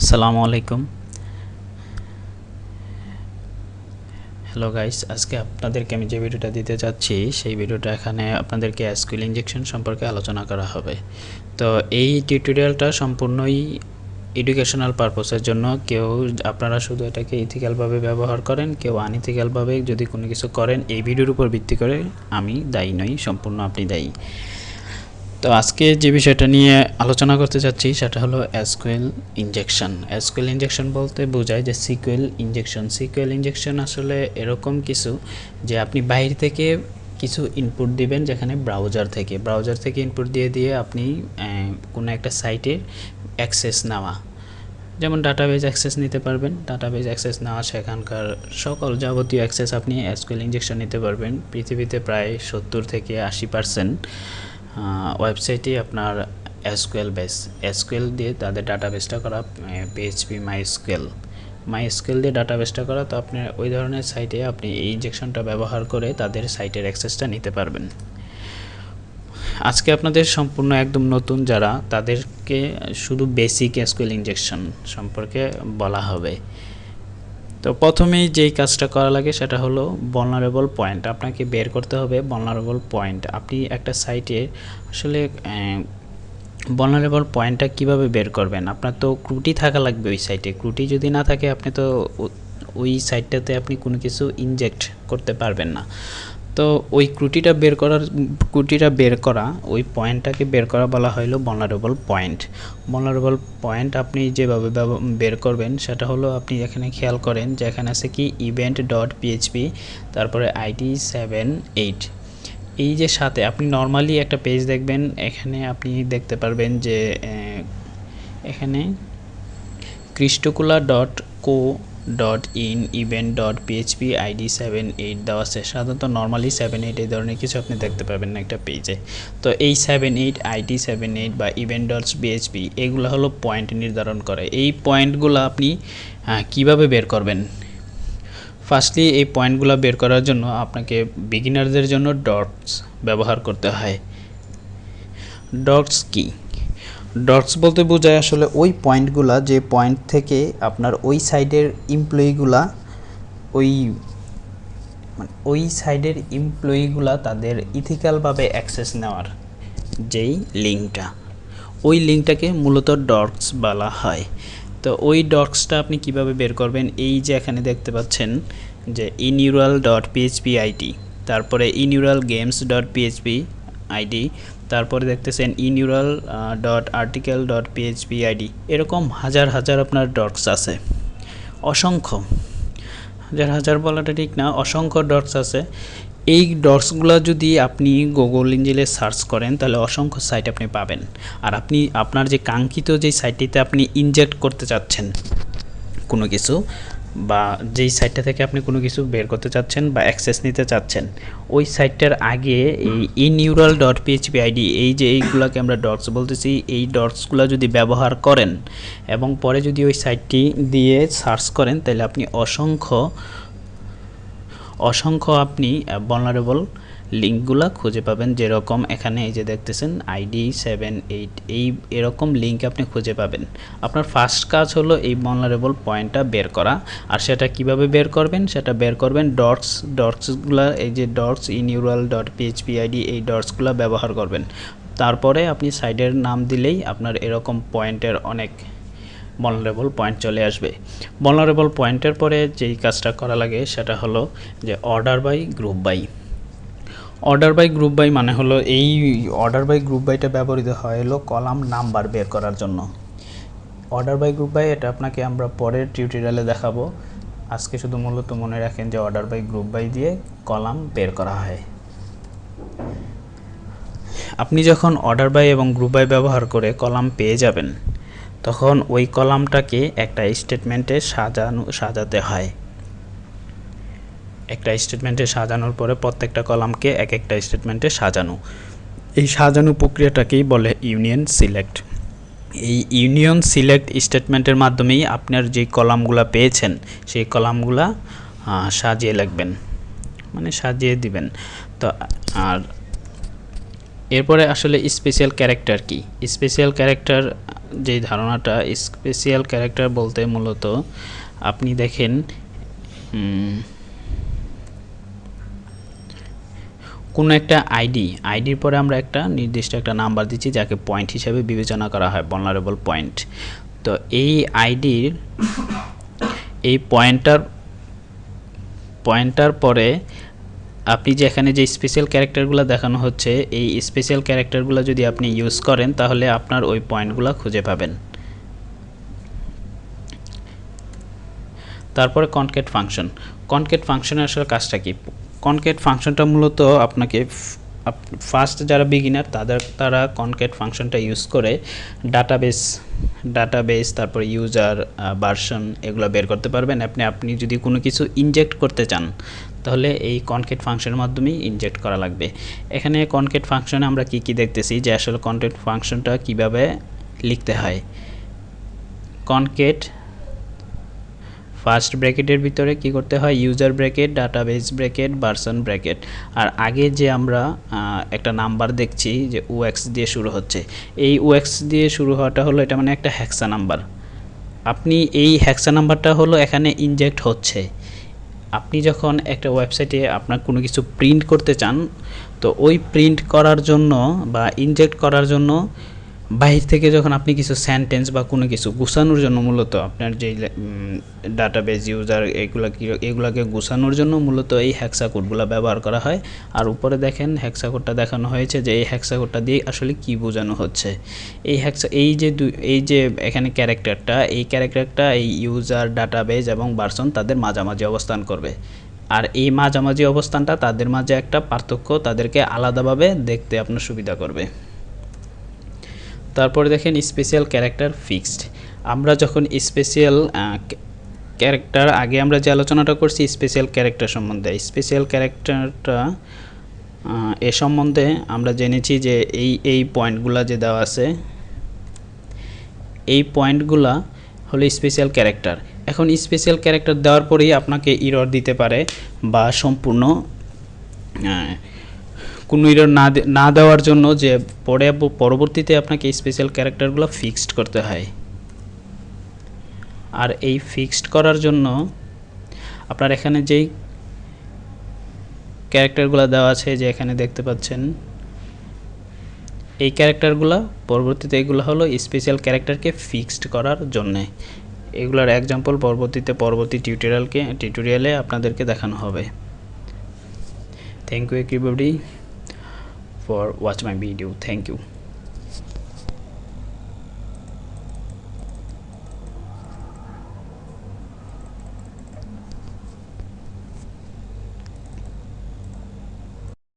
আসসালামু আলাইকুম। Hello guys, আজকে আপনাদেরকে আমি যে ভিডিওটা দিতে যাচ্ছি সেই ভিডিওটা এখানে আপনাদেরকে এসকিউএল ইনজেকশন সম্পর্কে আলোচনা করা হবে। তো এই টিউটোরিয়ালটা সম্পূর্ণই এডুকেশনাল পারপসের জন্য। কেউ আপনারা শুধু এটাকে ইথিক্যালভাবে ব্যবহার করেন, কেউ আনইথিক্যালভাবে যদি কোনো কিছু করেন, এই ভিডিওর উপর ভিত্তি করে আমি দায়ী নই, সম্পূর্ণ আপনি দায়ী। তো আজকে যে বিষয়টা নিয়ে আলোচনা করতে চাচ্ছি সেটা হলো এসকিউএল ইনজেকশন। এসকিউএল ইনজেকশন বলতে বোঝায় যে সিকিউএল ইনজেকশন। সিকিউএল ইনজেকশন আসলে এরকম কিছু যে আপনি বাইরে থেকে কিছু ইনপুট দিবেন, যেখানে ব্রাউজার থেকে ইনপুট দিয়ে আপনি কোনো একটা সাইটের অ্যাক্সেস নেওয়া, যেমন ডাটাবেজ অ্যাক্সেস নিতে পারবেন। ডাটাবেজ অ্যাক্সেস নেওয়া সেখানকার সকল যাবতীয় অ্যাক্সেস আপনি এসকিউএল ইনজেকশন নিতে পারবেন। পৃথিবীতে প্রায় 70 থেকে 80% ওয়েবসাইটে আপনার এসকিউএল বেস, এসকিউএল দিয়ে তাদের ডাটাবেসটা করা, পিএইচপি মাইএসকিউএল দিয়ে ডাটাবেসটা করা। তো আপনি ওই ধরনের সাইটে আপনি এই ইনজেকশনটা ব্যবহার করে তাদের সাইটের অ্যাক্সেসটা নিতে পারবেন। আজকে আপনাদের সম্পূর্ণ একদম নতুন যারা, তাদেরকে শুধু বেসিক এসকিউএল ইনজেকশন সম্পর্কে বলা হবে। তো প্রথমেই যেই কাজটা করা লাগে সেটা হলো ভালনারেবল পয়েন্ট। আপনাকে বের করতে হবে ভালনারেবল পয়েন্ট। আপনি একটা সাইটে আসলে ভালনারেবল পয়েন্টটা কিভাবে বের করবেন? আপনার তো ত্রুটি থাকা লাগবে ওই সাইটে। ত্রুটি যদি না থাকে আপনি তো ওই সাইটটাতে আপনি কোনো কিছু ইনজেক্ট করতে পারবেন না। তো ওই ত্রুটিটা বের করা, ওই পয়েন্টটাকে বের করা বলা হলো ভালনারেবল পয়েন্ট। ভালনারেবল পয়েন্ট আপনি যেভাবে বের করবেন সেটা হলো, আপনি এখানে খেয়াল করেন যে এখানে আছে কি event.php, তারপরে আইডি 78। এই যে সাথে আপনি নর্মালি একটা পেজ দেখবেন, এখানে আপনি দেখতে পারবেন যে এখানে cristocula.co.in event.php id 78 দেওয়া আছে। সাধারণত নর্মালি 78 এই ধরনের কিছু আপনি দেখতে পাবেন না একটা পেজে। তো এই 78 id 78 বা event.php এগুলো হলো পয়েন্ট নির্ধারণ করে। এই পয়েন্টগুলো আপনি কিভাবে বের করবেন? ফার্স্টলি এই পয়েন্টগুলো বের করার জন্য আপনাকে বিগিনারদের জন্য ডটস ব্যবহার করতে হয়। ডটস কি? ডটস বলতে বোঝায় আসলে ওই পয়েন্টগুলা, যে পয়েন্ট থেকে আপনার ওই সাইডের এমপ্লয়িগুলা তাদের ইথিক্যালভাবে অ্যাক্সেস নেওয়ার যেই লিঙ্কটা, ওই লিঙ্কটাকে মূলত ডটস বলা হয়। তো ওই ডটসটা আপনি কিভাবে বের করবেন? এই যে এখানে দেখতে পাচ্ছেন যে iNeural.php আইডি, তারপরে iNeuralGames.php আইডি, তারপরে দেখতেছেন iNeural.article.php আইডি। এরকম হাজার হাজার আপনার ডটস আছে, অসংখ্য। হাজার বলাটা ঠিক না, অসংখ্য ডটস আছে। এই ডটসগুলো যদি আপনি গুগল ইঞ্জিনে সার্চ করেন তাহলে অসংখ্য সাইট আপনি পাবেন। আর আপনি আপনার যে কাঙ্ক্ষিত যে সাইটটিতে আপনি ইনজেক্ট করতে চাচ্ছেন কোনো কিছু, বা যেই সাইটটা থেকে আপনি কোনো কিছু বের করতে চাচ্ছেন বা অ্যাক্সেস নিতে চাচ্ছেন, ওই সাইটটার আগে এই iNeural.php আইডি, এই যে এইগুলোকে আমরা ডটস বলতেছি, এই ডটসগুলো যদি ব্যবহার করেন এবং পরে যদি ওই সাইটটি দিয়ে সার্চ করেন তাহলে আপনি অসংখ্য আপনি ভালনারেবল লিঙ্কগুলো খুঁজে পাবেন। যেরকম এখানে এই যে দেখতেছেন আইডি 78, এরকম লিঙ্ক আপনি খুঁজে পাবেন। আপনার ফার্স্ট কাজ হলো এই ভালনারেবল পয়েন্টটা বের করা। আর সেটা কিভাবে বের করবেন? সেটা বের করবেন ডটসগুলো, এই যে ডটস iNeural.php আইডি, এই ডটসগুলো ব্যবহার করবেন। তারপরে আপনি সাইডের নাম দিলেই আপনার এরকম পয়েন্টের অনেক ভালনারেবল পয়েন্ট চলে আসবে। ভালনারেবল পয়েন্টের পরে যেই কাজটা করা লাগে সেটা হলো যে অর্ডার বাই গ্রুপ বাই মানে হলো, এই অর্ডার বাই গ্রুপ বাইটা ব্যবহৃত হয় হলো কলাম নাম্বার বের করার জন্য। অর্ডার বাই গ্রুপ বাই এটা আপনাকে আমরা পরের টিউটোরিয়ালে দেখাবো। আজকে শুধু মূলত মনে রাখেন যে অর্ডার বাই গ্রুপ বাই দিয়ে কলাম বের করা হয়। আপনি যখন অর্ডার বাই এবং গ্রুপ বাই ব্যবহার করে কলাম পেয়ে যাবেন, তখন ওই কলামটাকে একটা স্টেটমেন্টে সাজাতে হয়। একটা স্টেটমেন্টে সাজানোর পরে প্রত্যেকটা কলামকে এক একটা স্টেটমেন্টে সাজানো, এই সাজানো প্রক্রিয়াটাকেই বলে ইউনিয়ন সিলেক্ট। এই ইউনিয়ন সিলেক্ট স্টেটমেন্টের মাধ্যমেই আপনার যে কলামগুলো পেয়েছেন সেই কলামগুলো সাজিয়ে লিখবেন, মানে সাজিয়ে দিবেন। তো আর এরপরে আসলে স্পেশাল ক্যারেক্টার কি? স্পেশাল ক্যারেক্টার যে ধারণাটা, স্পেশাল ক্যারেক্টার বলতে মূলত আপনি দেখেন কোনো একটা আইডির পরে আমরা একটা নির্দিষ্ট একটা নাম্বার দিচ্ছি যাকে পয়েন্ট হিসাবে বিবেচনা করা হয়, ভালনারেবল পয়েন্ট। তো এই আইডির এই পয়েন্টার পরে আপনি যে এখানে যে স্পেশাল ক্যারেক্টারগুলো দেখানো হচ্ছে, এই স্পেশাল ক্যারেক্টারগুলো যদি আপনি ইউজ করেন তাহলে আপনার ওই পয়েন্টগুলো খুঁজে পাবেন। তারপরে কনক্যাট ফাংশনের আসলে কাজটা কি? কনক্যাট ফাংশনটা মূলত আপনাকে ফার্স্ট যারা বিগিনার তারা কনক্যাট ফাংশনটা ইউজ করে ডাটাবেস তারপর ইউজার ভার্সন এগুলো বের করতে পারবেন। আপনি যদি কোনো কিছু ইনজেক্ট করতে চান তাহলে এই কনক্যাট ফাংশনের মাধ্যমেই ইনজেক্ট করা লাগবে। এখানে কনক্যাট ফাংশনে আমরা কি দেখতেছি যে আসলে কনক্যাট ফাংশনটা কিভাবে লিখতে হয়। কনক্যাট ফার্স্ট ব্র্যাকেটের ভিতরে কি করতে হয়, user bracket, database bracket, version bracket. আর আগে যে আমরা একটা নাম্বার দেখছি যে ওএক্স দিয়ে শুরু হচ্ছে, এই ওএক্স দিয়ে শুরু হওয়াটা হলো এটা মানে একটা হ্যাক্সা নাম্বার। আপনি এই হ্যাক্সা নাম্বারটা হলো এখানে ইনজেক্ট হচ্ছে। আপনি যখন একটা ওয়েবসাইটে আপনার কোনো কিছু প্রিন্ট করতে চান, তো ওই প্রিন্ট করার জন্য বা ইনজেক্ট করার জন্য বাহির থেকে যখন আপনি কিছু সেন্টেন্স বা কোনো কিছু গুছানোর জন্য মূলত আপনার যে ডাটাবেস ইউজার এগুলাকে গুছানোর জন্য মূলত এই হ্যাক্সা কোডগুলো ব্যবহার করা হয়। আর উপরে দেখেন হ্যাক্সা কোডটা দেখানো হয়েছে যে এই হ্যাক্সা কোডটা দিয়ে আসলে কি বোঝানো হচ্ছে। এই যে এখানে ক্যারেক্টারটা এই ইউজার, ডাটাবেস এবং ভার্সন তাদের মাঝামাঝি অবস্থান করবে। আর এই মাঝামাঝি অবস্থানটা তাদের মাঝে একটা পার্থক্য, তাদেরকে আলাদাভাবে দেখতে আপনার সুবিধা করবে। তারপরে দেখেন স্পেশাল ক্যারেক্টার ফিক্সড। আমরা যখন স্পেশাল ক্যারেক্টার আগে আমরা যে আলোচনাটা করছি স্পেশাল ক্যারেক্টার সম্বন্ধে, স্পেশাল ক্যারেক্টারটা এ সম্বন্ধে আমরা জেনেছি যে এই পয়েন্টগুলো যে দেওয়া আছে, এই পয়েন্টগুলা হলো স্পেশাল ক্যারেক্টার। এখন স্পেশাল ক্যারেক্টার দেওয়ার পরেই আপনাকে এরর দিতে পারে বা সম্পূর্ণ কোনো এরর না দেওয়ার জন্য যে পরবর্তীতে আপনাকে স্পেশাল ক্যারেক্টারগুলো ফিক্সড করতে হয়। আর এই ফিক্সড করার জন্য আপনার এখানে যেই ক্যারেক্টারগুলো দেওয়া আছে যে এখানে দেখতে পাচ্ছেন, এই ক্যারেক্টারগুলো পরবর্তীতে এগুলো হলো স্পেশাল ক্যারেক্টারকে ফিক্সড করার জন্যে। এগুলোর এক্সাম্পল পরবর্তী টিউটোরিয়ালে আপনাদেরকে দেখানো হবে। Thank you everybody for watch my video. Thank you.